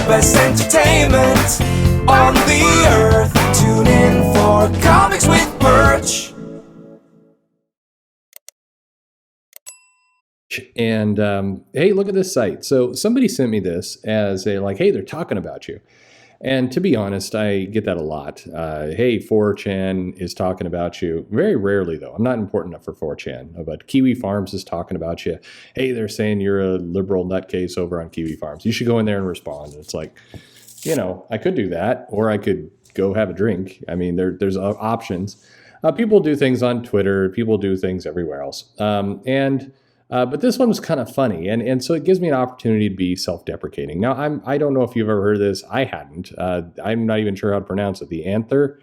best entertainment on the earth. Tune in for Comics with Perch. And hey, look at this site. So somebody sent me this as a hey, they're talking about you. And to be honest, I get that a lot. Hey, 4chan is talking about you. Very rarely, though. I'm not important enough for 4chan. But Kiwi Farms is talking about you. Hey, they're saying you're a liberal nutcase over on Kiwi Farms. You should go in there and respond. And it's I could do that, or I could go have a drink. I mean, there's options. People do things on Twitter. People do things everywhere else. But this one was kind of funny, and so it gives me an opportunity to be self-deprecating. Now, I don't know if you've ever heard of this. I hadn't. I'm not even sure how to pronounce it. The Anther.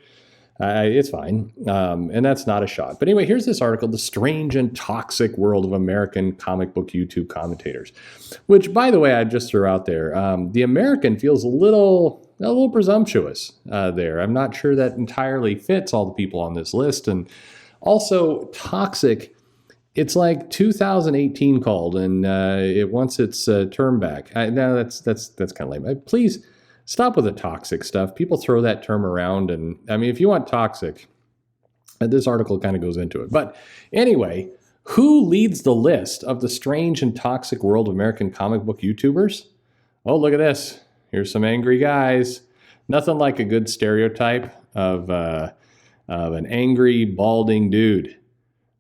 It's fine, and that's not a shot. But anyway, here's this article, The Strange and Toxic World of American Comic Book YouTube Commentators, which, by the way, I just threw out there. The American feels a little presumptuous there. I'm not sure that entirely fits all the people on this list, and also toxic. It's like 2018 called, and it wants its term back. Now that's kind of lame. Please stop with the toxic stuff. People throw that term around, and I mean, if you want toxic, this article kind of goes into it. But anyway, who leads the list of the strange and toxic world of American comic book YouTubers? Oh, look at this. Here's some angry guys. Nothing like a good stereotype of an angry, balding dude.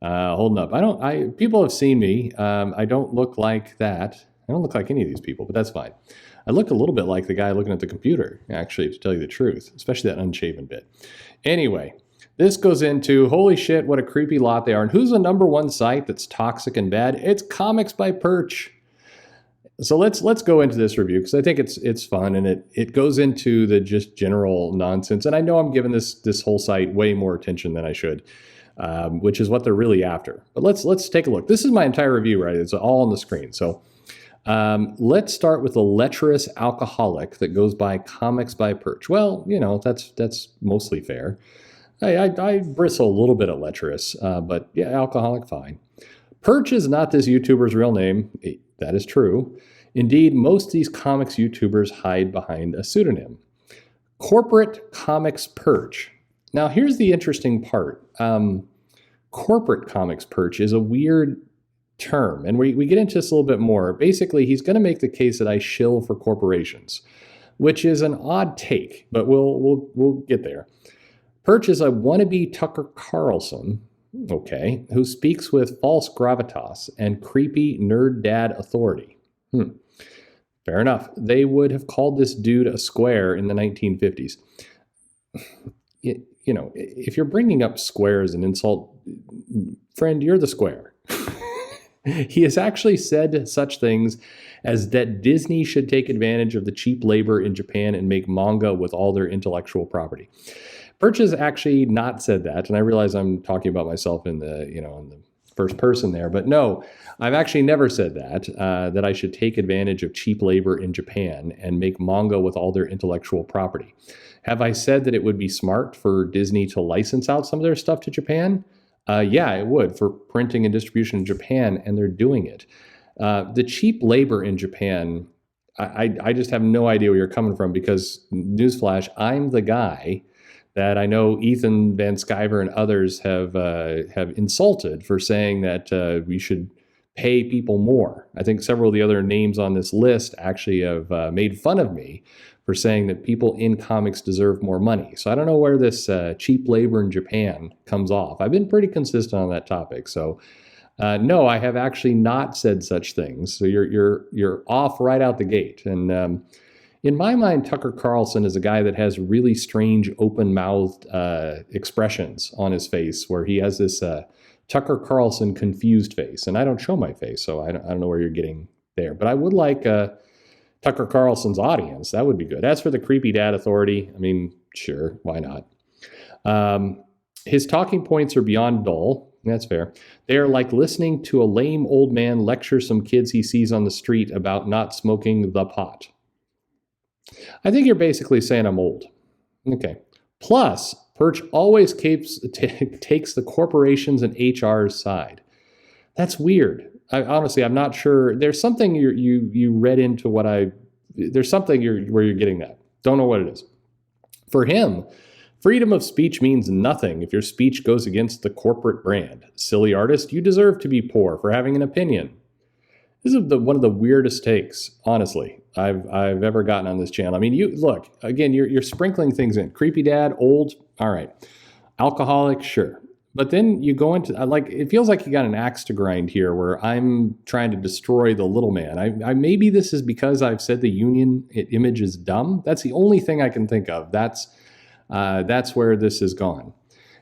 Holding up. People have seen me. I don't look like that. I don't look like any of these people, but that's fine. I look a little bit like the guy looking at the computer, actually, to tell you the truth, especially that unshaven bit. Anyway, this goes into, holy shit, what a creepy lot they are. And who's the number one site that's toxic and bad? It's Comics by Perch. So let's go into this review, because I think it's fun, and it goes into the just general nonsense. And I know I'm giving this whole site way more attention than I should. Which is what they're really after. But let's take a look. This is my entire review, right? It's all on the screen. So let's start with the lecherous alcoholic that goes by Comics by Perch. Well, that's mostly fair. I bristle a little bit at lecherous, but yeah, alcoholic, fine. Perch is not this YouTuber's real name. That is true. Indeed, most of these comics YouTubers hide behind a pseudonym. Corporate Comics Perch. Now, here's the interesting part. Corporate Comics Perch is a weird term, and we get into this a little bit more. Basically, he's going to make the case that I shill for corporations, which is an odd take, but we'll get there. Perch is a wannabe Tucker Carlson, okay, who speaks with false gravitas and creepy nerd dad authority. Fair enough. They would have called this dude a square in the 1950s. If you're bringing up square as an insult, friend, you're the square. He has actually said such things as that Disney should take advantage of the cheap labor in Japan and make manga with all their intellectual property. Perch has actually not said that, and I realize I'm talking about myself in the first person there, but no, I've actually never said that I should take advantage of cheap labor in Japan and make manga with all their intellectual property. Have I said that it would be smart for Disney to license out some of their stuff to Japan? Yeah, it would, for printing and distribution in Japan, and they're doing it. The cheap labor in Japan, I just have no idea where you're coming from, because, newsflash, I'm the guy that I know Ethan Van Sciver and others have insulted for saying that we should pay people more. I think several of the other names on this list actually have made fun of me for saying that people in comics deserve more money. So I don't know where this cheap labor in Japan comes off. I've been pretty consistent on that topic. So no, I have actually not said such things. So you're off right out the gate. And in my mind, Tucker Carlson is a guy that has really strange open-mouthed expressions on his face, where he has this Tucker Carlson confused face. And I don't show my face, so I don't know where you're getting there. But I would like Tucker Carlson's audience. That would be good. As for the creepy dad authority, I mean, sure, why not? His talking points are beyond dull. That's fair. They are like listening to a lame old man lecture some kids he sees on the street about not smoking the pot. I think you're basically saying I'm old. Okay. Plus, Perch always takes the corporations and HR's side. That's weird. Honestly, I'm not sure. There's something you read into what I there's something where you're getting that. Don't know what it is. For him, freedom of speech means nothing if your speech goes against the corporate brand. Silly artist, you deserve to be poor for having an opinion. This is one of the weirdest takes, honestly, I've ever gotten on this channel. I mean, you look again. You're sprinkling things in. Creepy dad, old, all right. Alcoholic, sure. But then you go into like it feels like you got an axe to grind here, where I'm trying to destroy the little man. I maybe this is because I've said the union image is dumb. That's the only thing I can think of. That's where this has gone.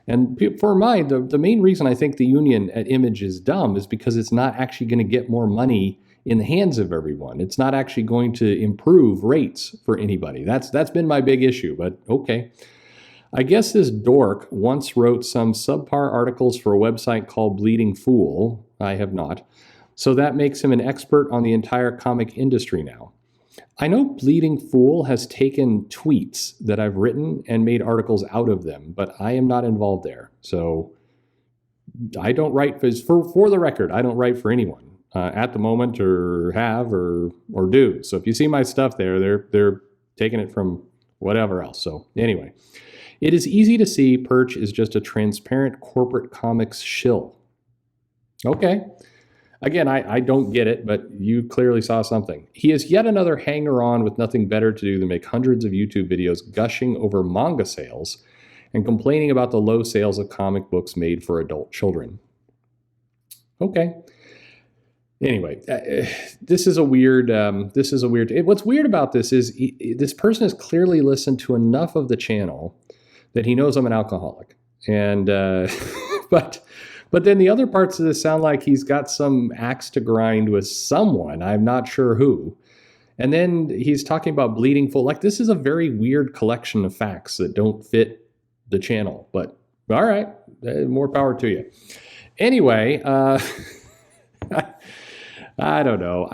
And for mine, the main reason I think the union image is dumb is because it's not actually going to get more money in the hands of everyone. It's not actually going to improve rates for anybody. That's been my big issue, but okay. I guess this dork once wrote some subpar articles for a website called Bleeding Fool. I have not. So that makes him an expert on the entire comic industry now. I know Bleeding Fool has taken tweets that I've written and made articles out of them, but I am not involved there. So I don't write for the record. I don't write for anyone at the moment, or have, or do. So if you see my stuff there, they're taking it from whatever else. So anyway, it is easy to see Perch is just a transparent corporate comics shill. Okay. Again, I don't get it, but you clearly saw something. He is yet another hanger-on with nothing better to do than make hundreds of YouTube videos gushing over manga sales and complaining about the low sales of comic books made for adult children. Okay. Anyway, this is a weird. What's weird about this is this person has clearly listened to enough of the channel that he knows I'm an alcoholic, and But then the other parts of this sound like he's got some axe to grind with someone. I'm not sure who. And then he's talking about Bleeding Fool. Like, this is a very weird collection of facts that don't fit the channel. But all right, more power to you. Anyway, I don't know.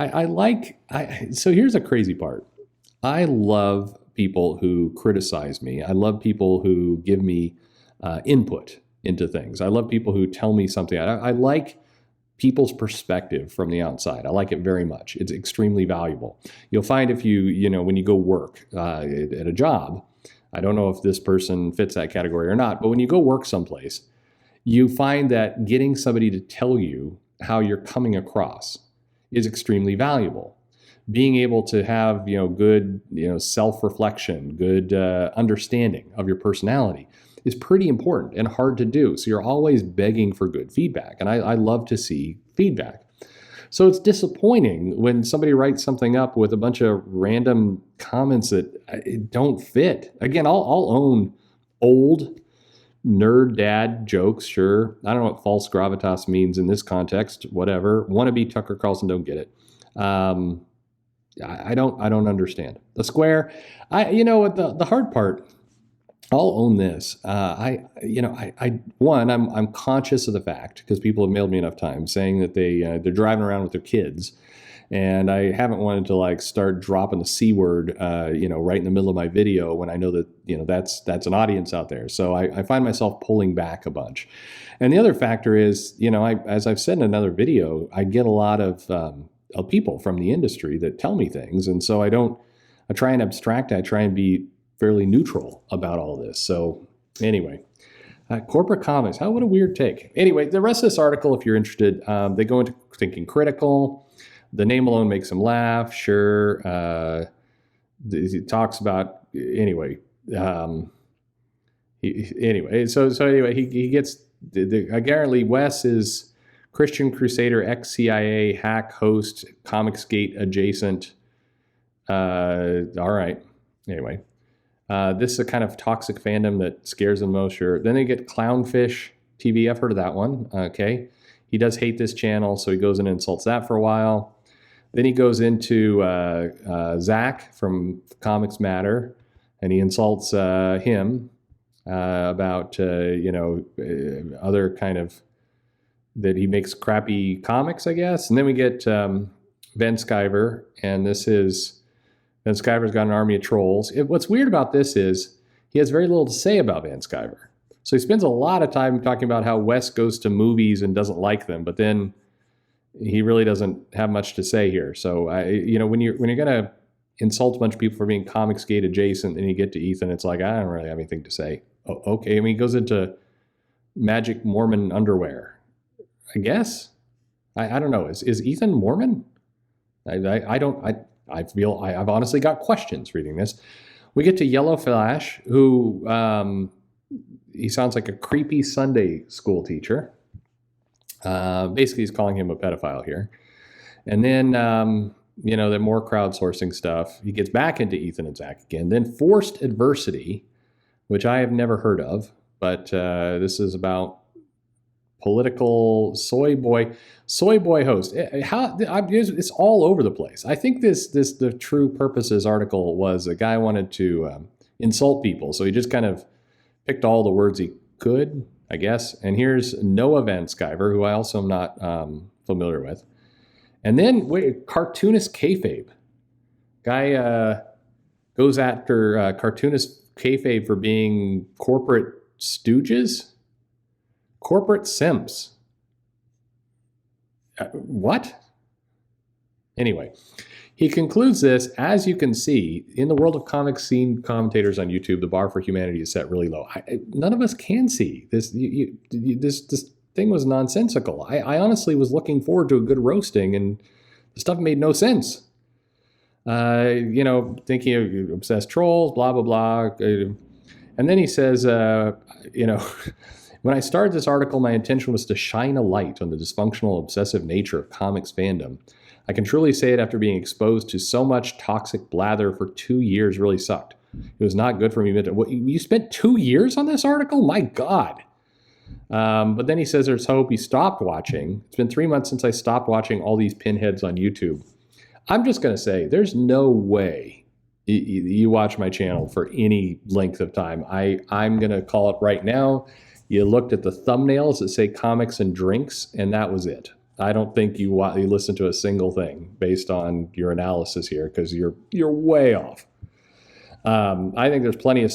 So here's a crazy part. I love people who criticize me. I love people who give me input into things. I love people who tell me something. I like people's perspective from the outside. I like it very much. It's extremely valuable. You'll find if when you go work at a job, I don't know if this person fits that category or not, but when you go work someplace, you find that getting somebody to tell you how you're coming across is extremely valuable. Being able to have, good, self-reflection, good understanding of your personality is pretty important and hard to do. So you're always begging for good feedback. And I love to see feedback. So it's disappointing when somebody writes something up with a bunch of random comments that don't fit. Again, I'll own old nerd dad jokes, sure. I don't know what false gravitas means in this context, whatever. Wannabe Tucker Carlson, don't get it. I don't understand. The square, the hard part, I'll own this. I'm conscious of the fact, because people have mailed me enough times saying that they're driving around with their kids, and I haven't wanted to start dropping the C word, right in the middle of my video when I know that that's an audience out there. So I find myself pulling back a bunch. And the other factor is, as I've said in another video, I get a lot of people from the industry that tell me things, and so I try and abstract. I try and be fairly neutral about all this. So anyway, corporate comics, what a weird take. Anyway, the rest of this article, if you're interested, they go into thinking critical. The name alone makes them laugh. Sure. He talks about, anyway. He gets, apparently Wes is Christian Crusader, ex-CIA, hack, host, Comicsgate adjacent. All right. Anyway. This is a kind of toxic fandom that scares them most, sure. Then they get Clownfish TV. I've heard of that one. Okay. He does hate this channel, so he goes in and insults that for a while. Then he goes into Zach from Comics Matter, and he insults him about, other kind of, that he makes crappy comics, I guess. And then we get Ben Skyver, and this is... Van Skyver's got an army of trolls. What's weird about this is he has very little to say about Van Skyver. So he spends a lot of time talking about how Wes goes to movies and doesn't like them, but then he really doesn't have much to say here. So when you're gonna insults a bunch of people for being Comicsgate adjacent, and you get to Ethan, it's like, I don't really have anything to say. Oh, okay. I mean, he goes into magic Mormon underwear, I guess. I don't know. Is Ethan Mormon? I've honestly got questions reading this. We get to Yellow Flash, who he sounds like a creepy Sunday school teacher. Basically, he's calling him a pedophile here. And then, the more crowdsourcing stuff. He gets back into Ethan and Zach again. Then Forced Adversity, which I have never heard of, but this is about political soy boy host. It's all over the place. I think the True Purposes article was a guy wanted to insult people, so he just kind of picked all the words he could, I guess. And here's Noah Van Sciver, who I also am not familiar with. And then cartoonist kayfabe. Guy goes after cartoonist kayfabe for being corporate stooges. Corporate simps. What? Anyway, he concludes this, as you can see, in the world of comics scene commentators on YouTube, the bar for humanity is set really low. None of us can see this. This thing was nonsensical. I honestly was looking forward to a good roasting, and the stuff made no sense. Thinking of obsessed trolls, blah, blah, blah. And then he says, when I started this article, my intention was to shine a light on the dysfunctional, obsessive nature of comics fandom. I can truly say it after being exposed to so much toxic blather for 2 years really sucked. It was not good for me. You spent 2 years on this article? My God. But then he says there's hope. He stopped watching. It's been 3 months since I stopped watching all these pinheads on YouTube. I'm just going to say there's no way you watch my channel for any length of time. I'm going to call it right now. You looked at the thumbnails that say comics and drinks, and that was it. I don't think you listened to a single thing based on your analysis here, because you're way off. I think there's plenty of...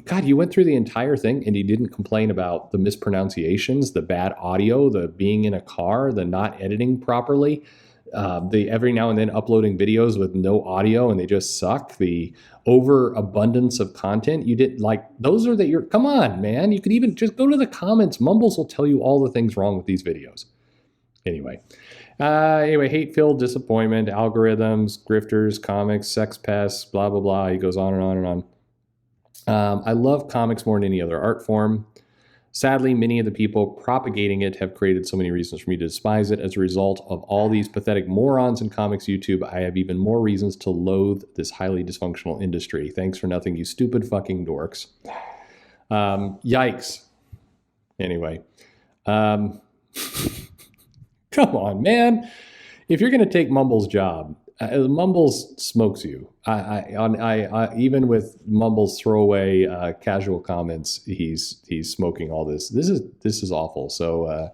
God, you went through the entire thing and you didn't complain about the mispronunciations, the bad audio, the being in a car, the not editing properly, the every now and then uploading videos with no audio and they just suck, the overabundance of content. You didn't like... Those are come on, man. You could even just go to the comments. Mumbles will tell you all the things wrong with these videos. Anyway, hate-filled disappointment, algorithms, grifters, comics, sex pests, blah, blah, blah. He goes on and on and on. I love comics more than any other art form. Sadly, many of the people propagating it have created so many reasons for me to despise it. As a result of all these pathetic morons in comics YouTube, I have even more reasons to loathe this highly dysfunctional industry. Thanks for nothing, you stupid fucking dorks. Yikes. Anyway. Come on, man. If you're going to take Mumble's job, Mumbles smokes you. Even with Mumble's throwaway casual comments, he's smoking all this. This is awful. So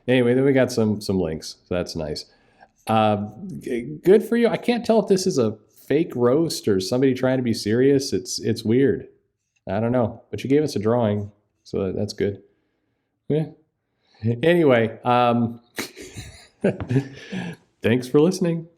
anyway, then we got some links. So that's nice. Good for you. I can't tell if this is a fake roast or somebody trying to be serious. It's weird. I don't know. But you gave us a drawing, so that's good. Yeah. Anyway, thanks for listening.